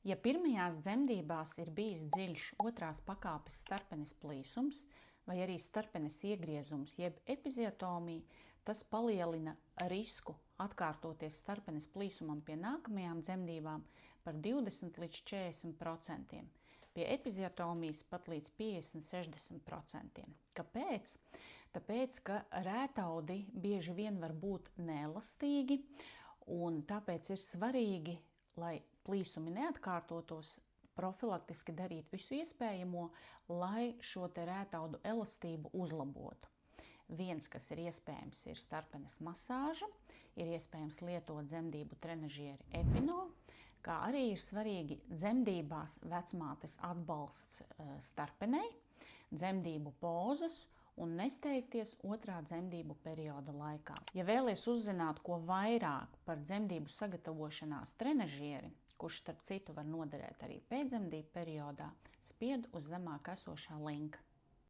Ja pirmajās dzemdībās ir bijis dziļš otrās pakāpes starpenes plīsums vai arī starpenes iegriezums jeb epiziotomija, tas palielina risku atkārtoties starpenes plīsumam pie nākamajām dzemdībām par 20 līdz 40%, pie epiziotomijas pat līdz 50–60%. Kāpēc? Tāpēc, ka rētaudi bieži vien var būt neelastīgi, un tāpēc ir svarīgi, lai plīsumi neatkārtotos, profilaktiski darīt visu iespējamo, lai šo te rētaudu elastību uzlabotu. Viens, kas ir iespējams, ir starpenes masāža, ir iespējams lietot dzemdību trenažieri Epino, kā arī ir svarīgi dzemdībās vecmātes atbalsts starpenei, dzemdību pozas un nesteigties otrā dzemdību perioda laikā. Ja vēlies uzzināt, ko vairāk par dzemdību sagatavošanās trenažieri, kurš starp citu var noderēt arī pēcdzemdību periodā, spied uz zemāk esošā linka.